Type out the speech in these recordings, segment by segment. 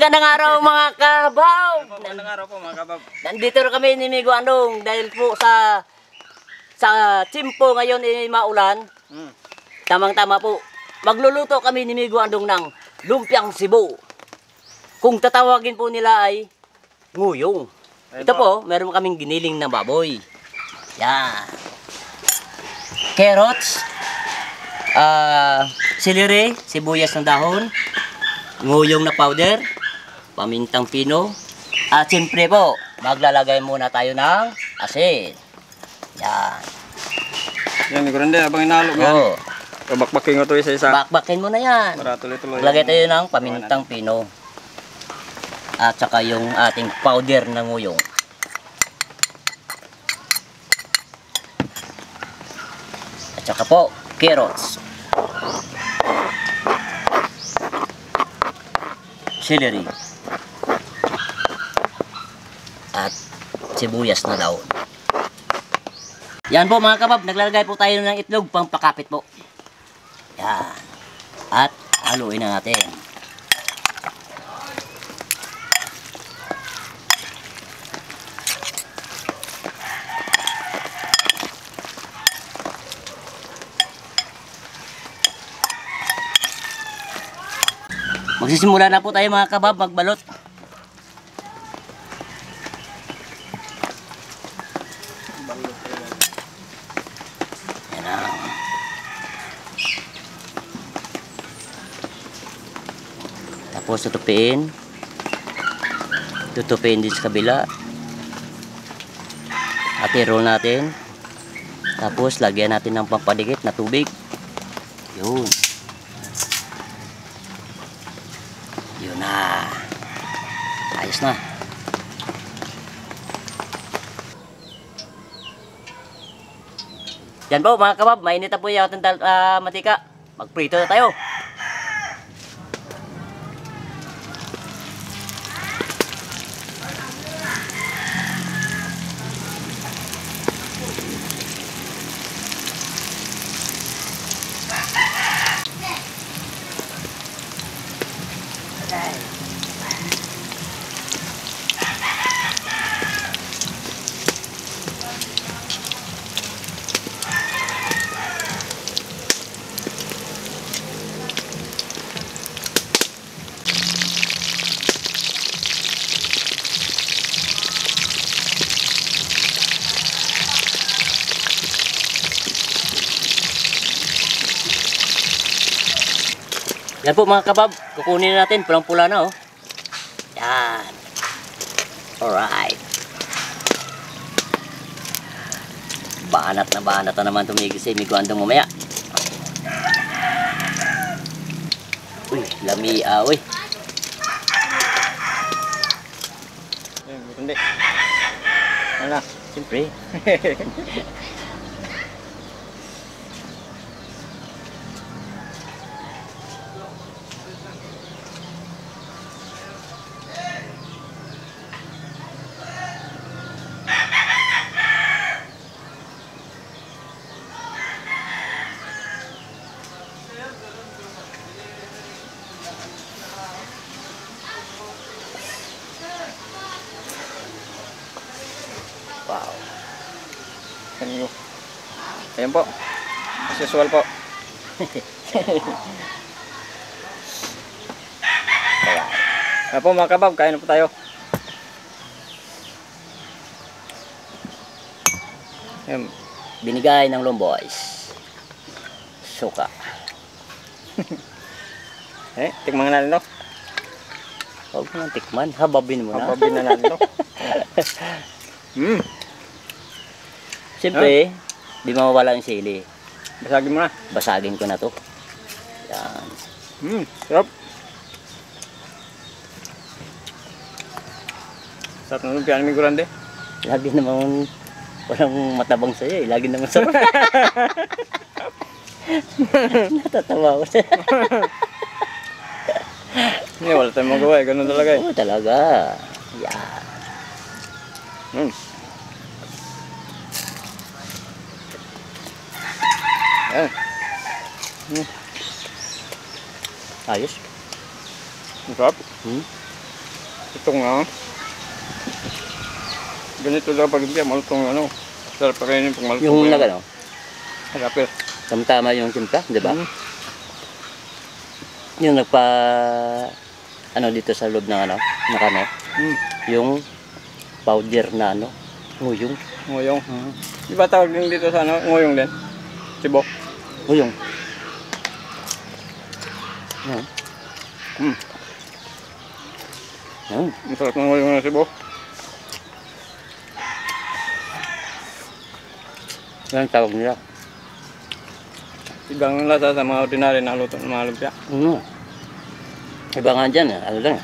Magandang araw mga kabaw. Magandang araw po mga kabab. Nandito rin kami ni Migo Andong dahil po sa Tsimpo ngayon ay maulan. Tamang-tama po. Magluluto kami ni Migo Andong ng lumpiang Cebu. Kung tatawagin po nila ay nguyong. Ito po, meron kaming giniling na baboy. Yan. Carrots, celery, sibuyas ng dahon, nguyong na powder, pamintang pino, at siyempre po, maglalagay muna tayo ng asin. Yan. Yan, Migo Randy, abang inalo nga. Oo. Bakbakin ko to isa-isa. Bakbakin mo na yan. Para tuloy-tuloy. Maglagay tayo ng pamintang pino. At saka yung ating powder na nguyong. At saka po, carrots. Celery. At sibuyas na daon. Yan po mga kabab, naglalagay po tayo ng itlog pang pakapit po. Yan. At haluin na natin. Magsisimula na po tayo mga kabab magbalot. Yan na. Tapos tutupiin. Tutupiin din sa kabila. At i-roll natin. Tapos lagyan natin ng pampadikit na tubig. Yun. Yun na. Ayos na. Yan po mga kabab, mainit na po yung ating matika. Magprito na tayo. Yan po mga kabab, kukunin na natin, pulang-pula na oh. Yan. Alright. Banat na naman tumigil si Migo Andong mamaya. Uy, lamia, uy. Yan, Migo Randy. Ano? Siyempre. Wow. Yan, ayan po. As usual po. Ayan po mga kabab, kain na po tayo. Ayan. Binigay ng Lomboys. Suka. Tikman nga natin to. Huwag mo nang tikman, hababin mo na. Hababin na natin to. Siyempre, di mawawala yung sili. Basagin mo na. Basagin ko na to. Yan. Sarap. Sarap na lumpia ni Migo Randy. Lagi naman walang matabang sa'yo eh. Lagi naman sarap. Natatawa ko sa'yo. Hindi, wala tayong magawa eh. Ganun talaga eh. Oo, talaga. Yan. Ayan. Ayos. Ang sarap. malutong na. Ganito daw pag lumpia, malutong ano. Sarap pa kainin pag malutong. Yung nagano, Rapper. tama yung timpla, di ba? Mm. Yung ano dito sa loob ng ano, na kano, Mm. yung powder na ano, nguyong. Nguyong. Di ba tawag din dito sa ano, nguyong din? Sibo. Nguyong. Yan. Mm. Yan. Masarap ng nguyong na sibo. Yan ang tawag nila. Ibang lasa sa mga ordinary na luto ng mga lumpia. Iba nga dyan, ano lang.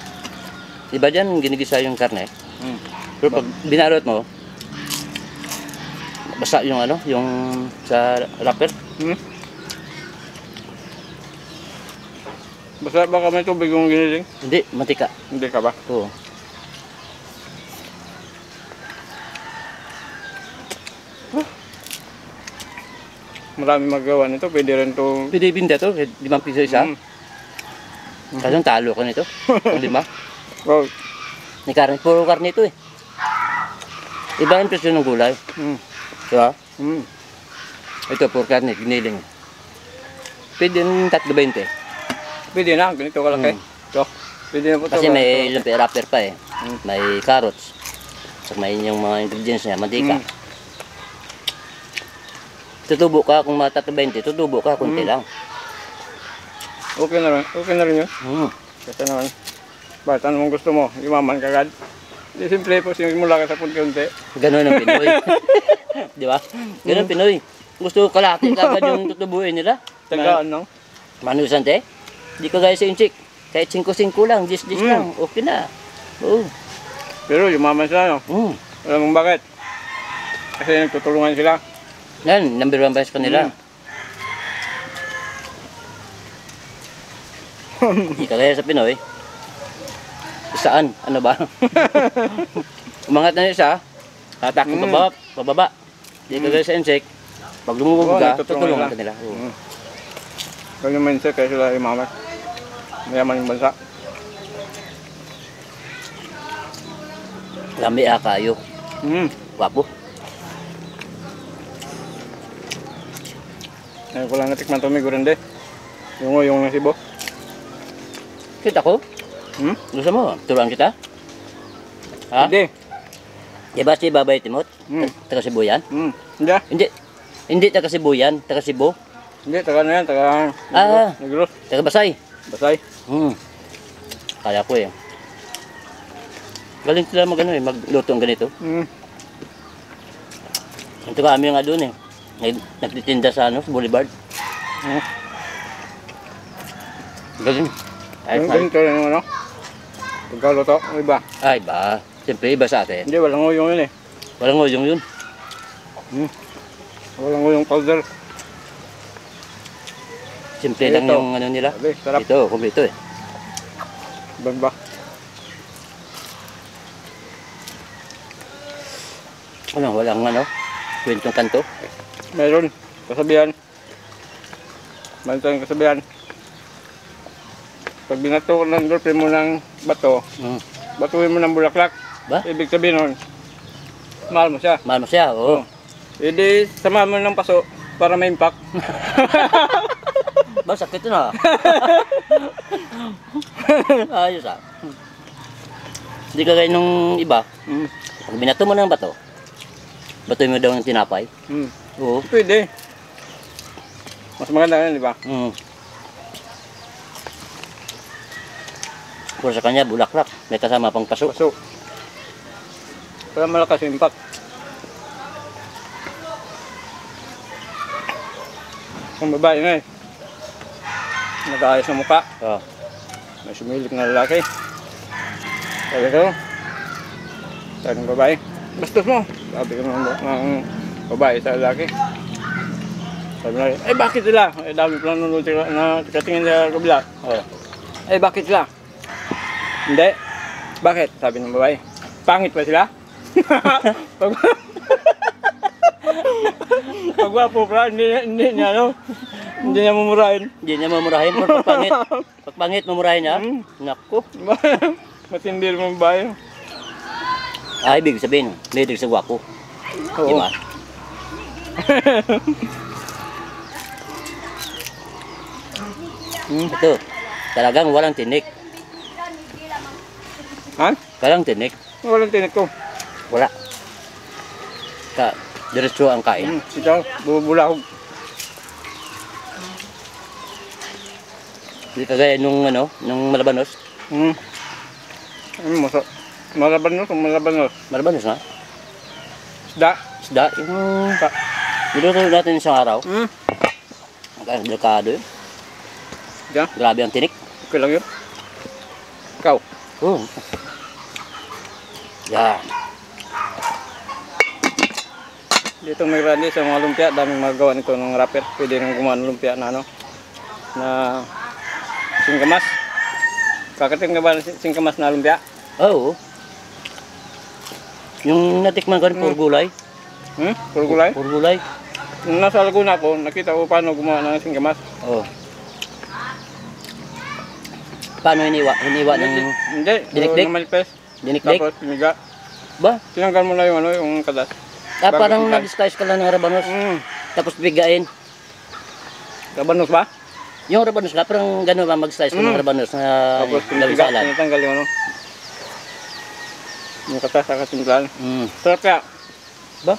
Iba dyan, ginigisa yung karne. Mm. Pero pag binalot mo, basa yung ano, yung sa wrapper. Hmm? Basta baka may tubig yung giniling? Hindi, mantika. Hindi ka ba? Oo. Marami magawa nito. Pwede rin to. Pwede ibinda to, 5 piso isa. Mm. Kaso talo ka nito, ang 5. Oh. May karne, puro karne ito eh. Iba ang presyo ng gulay. Mm. Diba? Mm. Ito, puro karne, giniling. Pwede yung 3.20. Pwede na. Ganito kalaki. Mm. So, pwede na po ito. Kasi may lumpia wrapper pa eh. Mm. May carrots. Saka may yung mga ingredients niya, mantika. Mm. Tutubo ka, kung mga 3.20, tutubo ka, kunti Mm. lang. Okay na rin. Okay na rin yun. Kasi naman. Bakit ano mong gusto mo? Imaman ka agad? Di simple po, simula ka sa punti-unti. Ganun ang Pinoy. Di ba? Ganun ang Pinoy. Gusto kalahati kagad yung tutubuin nila. Tagaan no? Manusante. Di ka gaya sa inchik. Kahit 5-5 lang, 10-10 lang. Okay na. Oo. Pero yumaman sila no? Mm. Alam mo bakit? Kasi nagtutulungan sila. Yan, number 1 ba sa kanila. Di ka gaya sa Pinoy. Saan? Ano ba? Umangat na isa, tatakbo pababa. Di ka gaya sa insect. Pag lumubog ka, tutulungan ka nila. Oo. Ganyan yung mindset kaya sila yumaman. Mayaman yung bansa. Lami kayo. Wapo. Ngayon ko lang natikman ito may gurande. Yung nasibo. Kita ko? Gusto mo? Turuan kita? Ha? Hindi. Diba si Babay Timot? Taga Cebu yan? Hindi. Hindi. Hindi taga Cebu yan. Taga Cebu. Hindi, taga na yan. Taga Negros. Taga Basay. Basay. Kaya ko eh. Galing sila magluto ng ganito. Ito kami nga doon eh. Nagtitinda sa sa Boulevard. Galing. Yung ganito rin yung ano? Pagkaluto, iba. Ay ba? Siyempre iba sa atin. Hindi, walang uyong yun eh. Walang nguyong yun. Walang uyong powder. Siyempre lang Ito. yung ano nila. Sabi, sarap. Ito, kumpleto eh. Ibang ba? Walang kwentong kanto. Meron. Kasabihan. Meron tayong kasabihan. Pag binato ko ng girlfriend mo ng bato, batuhin mo ng bulaklak. Ba? Ibig sabihin nun, mahal mo siya. Mahal mo siya, oo. Hindi, samahan mo ng paso para may impact. Ba, sakit yun ah. Ayos ah. Hindi ka gaya nung iba. Pag binato mo ng bato, batuhin mo daw ng tinapay. Oo. Pwede. Mas maganda yan, di ba? Pero sa kanya, bulaklak. May kasama pang paso. Paso. Para malakas yung impact. Kung babae nga eh. Nag-aayos ng mukha. Oh. May sumilip na lalaki. Sabi ko, sabi ng babae, bastos mo. Sabi ko ng babae sa lalaki. Sabi na, bakit sila? Dami pa nanonood na katingin sa kabila. Bakit sila? Hindi. Bakit? Sabi ng babae. Pangit pa sila? Pagwapo pa, hindi niya mumurahin. Hindi niya mamurahin. Pero pag pangit, mamurahin niya. Naku. Matindi naman babae. Ay, ibig sabihin, may sa gwapo. Oo. Di ba? Ito, talagang walang tinik. Ha? Walang tinik. Walang tinik ko. Wala. Diretso ang kain. Ito, bubulahog. Hindi kagaya nung ano, nung Malabanos. Malabanos o malabanos? Malabanos na? Isda. Isda, yung niluto natin isang araw. Ang delikado yun. Diyan, Grabe ang tinik. okay lang yun. Ikaw. Oh. Yan. Dito may rally sa mga lumpia, daming magawa nito ng rapper. Pwede nang gumawa ng lumpia na ano, na singkamas. Kakating ka ba ng singkamas na lumpia? Oo. Yung natikman ko rin, puro gulay. Puro gulay? Puro gulay. Nung nasa Laguna ko, nakita ko paano gumawa ng singkamas. Oo. Paano hiniwa? Hiniwa ng Hindi, dinikdik? ng manipes. dinikdik? Tapos piniga. Ba? Tinanggal mo na yung ano, yung kadas. Parang Bago nag-slice ka lang ng rabanos. Tapos bigain. Kabanos ba? Yung rabanos ka, parang gano'n ba mag-slice ka ng rabanos na Tapos gawin piniga, salad. tinatanggal yung ano. Yung katas sa katimplan. Sarap kaya. Ba?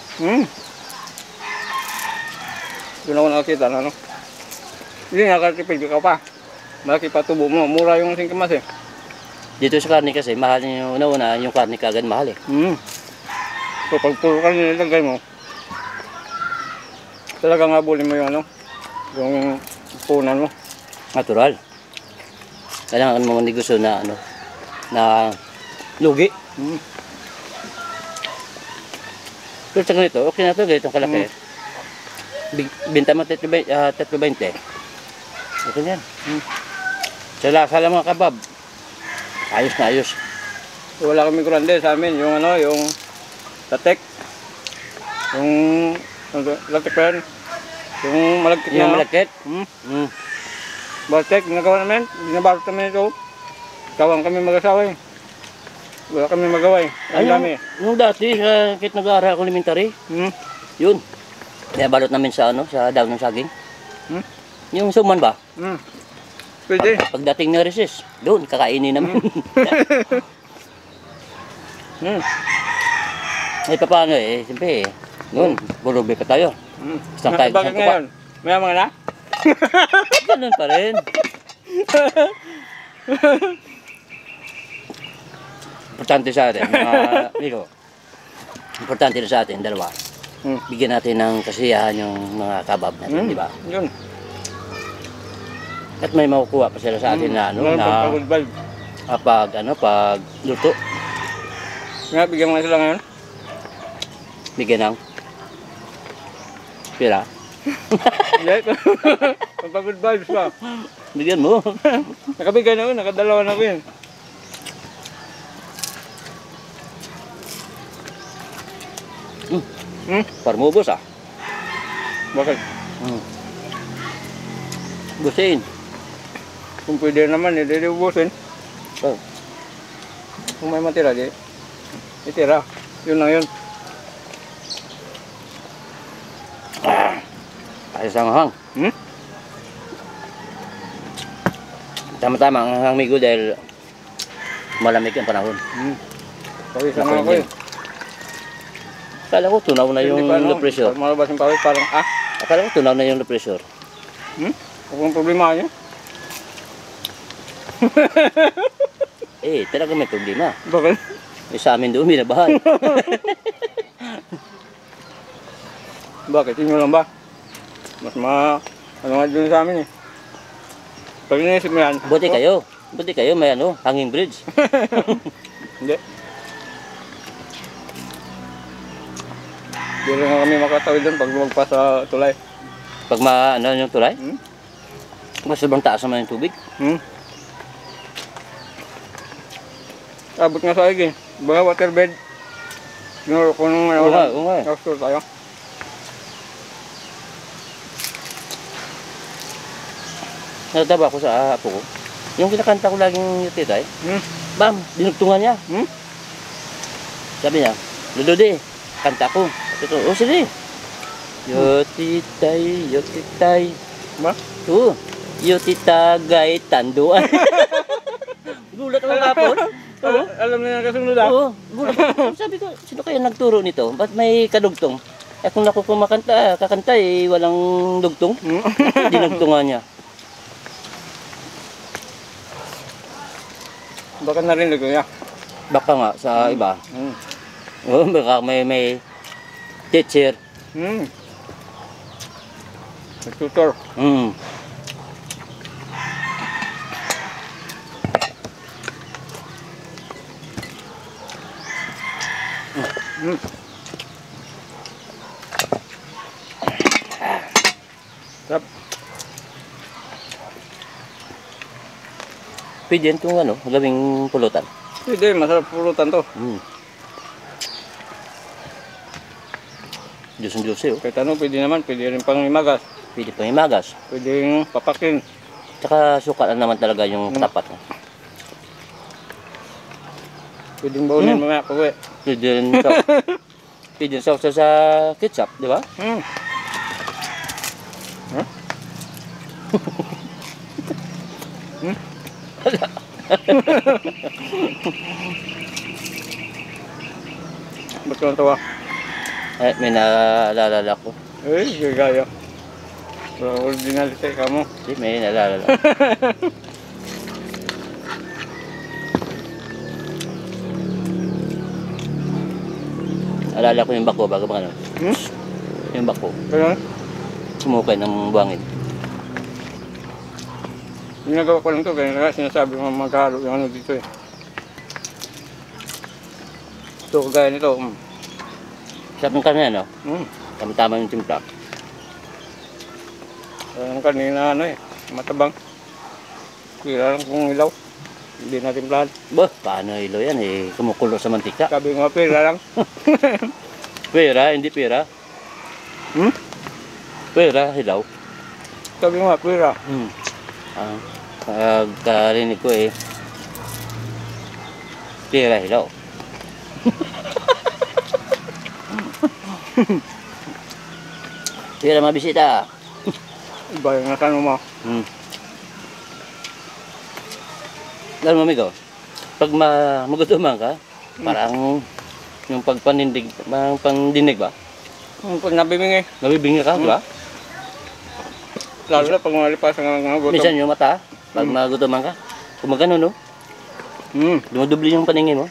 Doon ako nakakita na ano. Hindi nakatipid ka pa. Malaki pa tubo mo. Mura yung singkamas eh. Dito sa karne kasi, mahal yung una, yung karne kagad mahal eh. So pag puro ka nilagay mo, talagang abulin mo yung ano, yung punan mo. Natural. Kailangan mo negosyo na ano, na lugi. Pero sa ganito, okay na ito, ganitong kalaki. Binta mo 320. Okay na yan. Sa lasa lang mga kabab. Ayos na ayos. So, wala kami grande sa amin, yung ano, yung latek. Yung latek pa yan. Yung malagkit na. Yung malakit. Baltek, ginagawa namin. Binabalot namin ito. Kawang kami mag-asawa eh. Wala kami magawa eh. Ang dami. Yung dati, sa kit nag-aaral ako elementary, yun. Kaya balot namin sa ano, sa daon ng saging. Yung suman ba? Pwede. Pagdating ng recess, doon, kakainin namin. Ay, paano eh, siyempre eh. Noon, burubi pa tayo. Isang kain, Bakit isang tupa. ngayon? Mayaman na? Ganun pa rin. Importante sa atin, mga amigo. Importante na sa atin, dalawa. Bigyan natin ng kasiyahan yung mga kabab natin, di ba? Yun. At may makukuha pa sila sa atin na ano, na pag luto. Nga, bigyan mo nga sila ngayon. Bigyan ng pira. Hindi. Pag-good vibes pa. Bigyan mo. Nakabigay na yun, nakadalawa na ko yun. Para mubos ah. Bakit? Busin. Kung pwede naman, hindi ubusin. Oh. Kung may matira, di itira. Yun lang yun. Ayos ang hang. Tama-tama ang amigo dahil malamig ang panahon. Pawis lang ako eh. Akala ko tunaw na yung low pressure. Pag malabas yung pawis, parang Akala ko tunaw na yung low pressure. Kung problema niyo. Eh, talaga may problema. Bakit? Eh, sa amin doon, binabahan. Bakit? Inyo lang ba? Mas ano nga dun sa amin eh. Pag inisip mo yan. Buti kayo, may ano, hanging bridge. Hindi. Hindi rin kami makatawid doon pag lumagpas sa tulay. Pag ano yung tulay, mas sobrang taas naman yung tubig. Abot nga sa igi. Baga waterbed. Sinuro ko nung Oo nga. Nakasur tayo. Nataba ko sa apo ko. Yung kinakanta ko laging yung titay, Bam, dinugtungan niya. Hmm? Sabi niya, Luludi, kanta ko. Sabi ko, oh sige. Yotitay. Ba? Oo. Yotitagay tanduan. Gulat ako kapon. Oo. Alam na yung kasunod ah. Oo. Gulat ako. Sabi ko, sino kaya nagturo nito? Ba't may kadugtong? Eh kung ako kumakanta, kakanta eh, walang dugtong. Dinugtungan niya. Baka narinig ko ya. Baka nga sa iba. Hmm. Oo, baka may teacher. Hmm. Tutor. Mm. Hmm. Sarap. Pwede yan itong ano, gawing pulutan. Pwede, masarap pulutan to. Mm. Diyos oh. Kahit ano, pwede naman. Pwede rin pang imagas. Pwede pang imagas. Pwede papakin. Tsaka suka lang naman talaga yung tapat. Pwede baunin mamaya pag-uwi. Pwede rin sa... Pwede rin sa ketchup, di ba? Hmm. Huh? Hmm? Ba't ka natawa? Eh, may naalala ko. Eh, gagaya. So, originality ka mo. Hindi, may naalala. Alala ko yung bako bago mga ano. Hmm? Yung bako. Kaya, Sumukay ng buwangin. ginagawa ko lang to. Kaya sinasabi mo maghalo yung ano dito eh. Ito, kagaya nito. Sarap ng karne, no? Hmm. Tama-tama yung timpla. Ang kanina ano eh, matabang. Kira lang kung ilaw. Hindi natin plan. Bah, paano ilo yan eh? Kumukulo sa mantika. Sabi nga pera lang. Pera, hindi pera. Hmm? Pera, hilaw. Sabi nga pera. Karinig ko eh. Pera, hilaw. Pera, mabisita. Iba yung nakano mo. Alam mo, amigo, pag magutuman ka, parang yung pagpanindig, parang pandinig ba? Pag nabibingi. Nabibingi ka, di ba? Lalo na pag malipasan ka ng gutom. Minsan yung mata, pag magutuman ka, kumagano, no? Dumudubli yung paningin mo.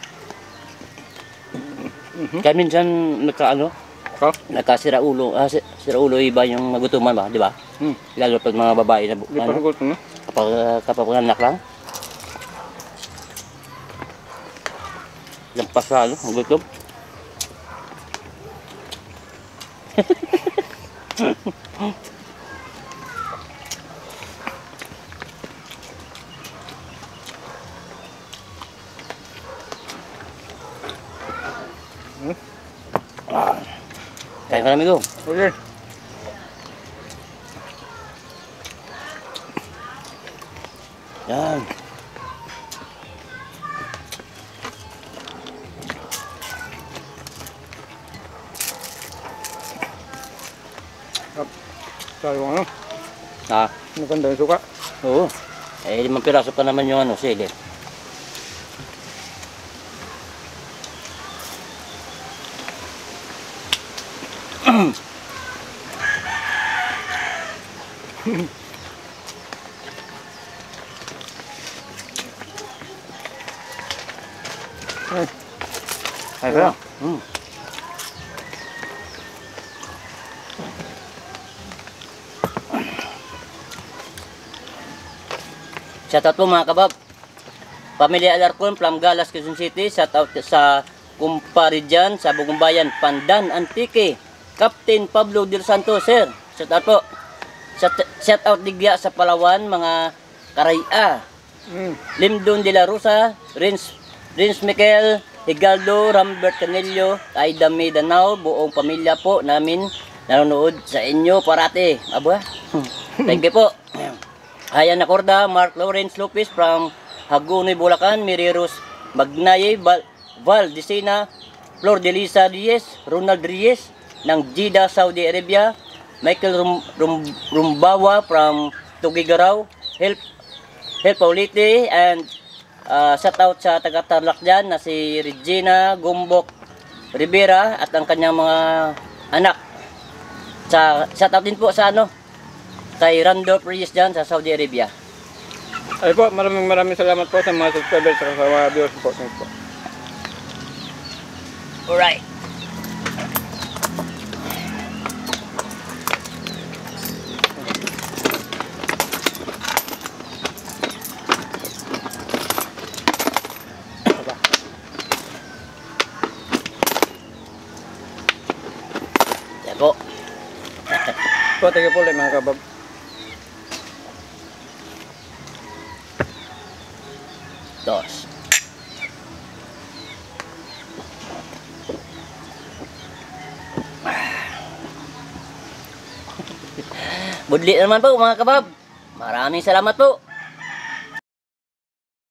Kaya minsan nakasira ulo, sira ulo iba yung magutuman ba, di ba? Lalo pag mga babae na Di pa gutom, no? kapag anak lang. Lampas sa ang gutom. Kain ka na, amigo. Okay. Yan. Sabi mo ano? Maganda yung suka. Oo. Eh, 5 piraso pa naman yung sili. Ay, kaya. Shoutout po mga kabab. Pamilya Alarcon, Plamgalas, Quezon City. Shoutout sa kumpare dyan sa Bugumbayan, Pandan, Antique. Captain Pablo Del Santos, sir. Shoutout po. Shoutout digya sa Palawan, mga Karaya. Limdon de la Rosa, Rins Michael, Higaldo, Rambert Canello, Aida Danao, buong pamilya po namin nanonood sa inyo parati. Aba, thank you po. Ayan Nakorda, Mark Lawrence Lopez from Hagonoy, Bulacan, Mary Rose Magnaye Valdecina, Flor de Lisa Reyes, Ronald Reyes ng Jeddah, Saudi Arabia, Michael Rumbawa from Tugigaraw, Help Paulite, and shout out sa taga-Tarlac dyan na si Regina Gumbok Rivera at ang kanyang mga anak. Shout out din po sa kay Randolph Reyes dyan sa Saudi Arabia. Ay po, maraming salamat po sa mga subscribers at sa mga viewers po. Thanks po. Alright. Yan po. Po, thank you po ulit mga kabab. Dos. Budli naman po mga kabab. Maraming salamat po.